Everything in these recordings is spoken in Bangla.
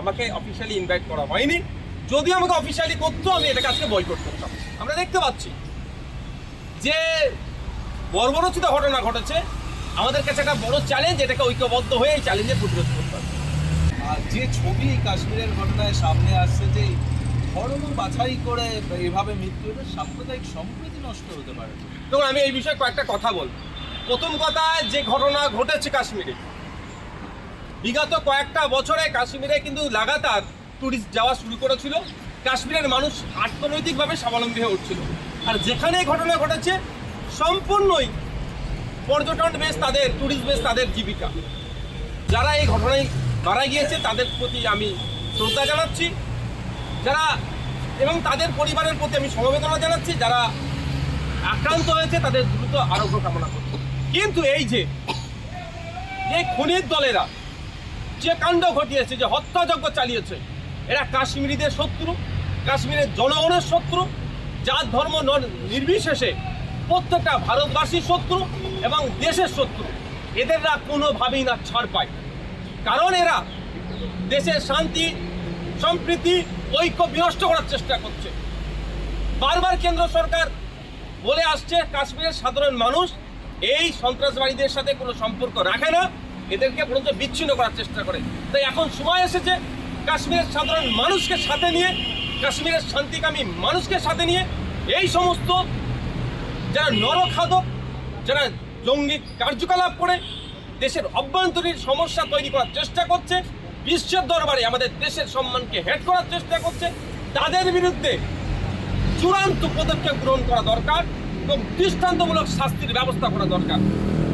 আমাকে অফিসিয়ালি ইনভাইট করা হয়নি। যদি আমাকে অফিসিয়ালি করতো আমি এটাকে আজকে বয়কট করতাম। আমরা দেখতে পাচ্ছি যে বর্বরোচিত ঘটনা ঘটেছে। আমাদের কাছে একটা বড় চ্যালেঞ্জ, এটাকে ঐক্যবদ্ধ হয়ে এই চ্যালেঞ্জে প্রতিরোধ করতে হবে। আর যে ছবি কাশ্মীরের ঘটনায় সামনে আসছে যে ধর্ম বাছাই করে এভাবে মৃত্যু হলে সাম্প্রদায়িক সম্প্রীতি নষ্ট হতে পারে। তখন আমি এই বিষয়ে কয়েকটা কথা বলব। প্রথম কথা, যে ঘটনা ঘটেছে কাশ্মীরে, বিগত কয়েকটা বছরে কাশ্মীরে কিন্তু লাগাতার ট্যুরিস্ট যাওয়া শুরু করেছিল। কাশ্মীরের মানুষ অর্থনৈতিকভাবে স্বাবলম্বী হয়ে উঠছিল। আর যেখানে এই ঘটনা ঘটেছে সম্পূর্ণই পর্যটন বেশ, তাদের ট্যুরিস্ট বেশ তাদের জীবিকা। যারা এই ঘটনায় মারা গিয়েছে তাদের প্রতি আমি শ্রদ্ধা জানাচ্ছি, যারা এবং তাদের পরিবারের প্রতি আমি সমবেদনা জানাচ্ছি। যারা আক্রান্ত হয়েছে তাদের দ্রুত আরোগ্য কামনা করছি। কিন্তু এই যে খুনির দলেরা যে কাণ্ড ঘটিয়েছে, যে হত্যাযজ্ঞ চালিয়েছে, এরা কাশ্মীরিদের শত্রু, কাশ্মীরের জনগণের শত্রু, জাত ধর্ম নির্বিশেষে প্রত্যেকটা ভারতবাসীর শত্রু এবং দেশের শত্রু। এদেররা কোনোভাবেই না ছাড় পায়, কারণ এরা দেশের শান্তি, সম্প্রীতি, ঐক্য বিনষ্ট করার চেষ্টা করছে। বারবার কেন্দ্র সরকার বলে আসছে কাশ্মীরের সাধারণ মানুষ এই সন্ত্রাসবাদীদের সাথে কোনো সম্পর্ক রাখে না, এদেরকে বরঞ্চ বিচ্ছিন্ন করার চেষ্টা করে। তাই এখন সময় এসেছে কাশ্মীরের সাধারণ মানুষকে সাথে নিয়ে, কাশ্মীরের শান্তিকামী মানুষকে সাথে নিয়ে এই সমস্ত যারা নরখাদক, যারা জঙ্গি কার্যকলাপ করে দেশের অভ্যন্তরীণ সমস্যা তৈরি করার চেষ্টা করছে, বিশ্বের দরবারে আমাদের দেশের সম্মানকে হেট করার চেষ্টা করছে, তাদের বিরুদ্ধে চূড়ান্ত পদক্ষেপ গ্রহণ করা দরকার এবং দৃষ্টান্তমূলক শাস্তির ব্যবস্থা করা দরকার।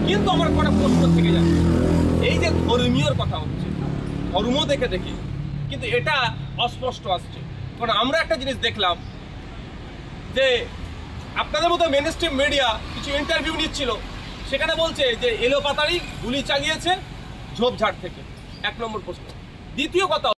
কিন্তু আমার কটা প্রশ্ন থেকে যাচ্ছে, এই যে ধর্মীয়র কথা হচ্ছে, ধর্ম দেখে দেখি কিন্তু এটা অস্পষ্ট আসছে। কারণ আমরা একটা জিনিস দেখলাম যে আপনাদের মতো মেইনস্ট্রিম মিডিয়া কিছু ইন্টারভিউ নিচ্ছিল, সেখানে বলছে যে এলোপাতাড়ি গুলি চালিয়েছে ঝোপঝাড় থেকে। এক নম্বর প্রশ্ন। দ্বিতীয় কথা,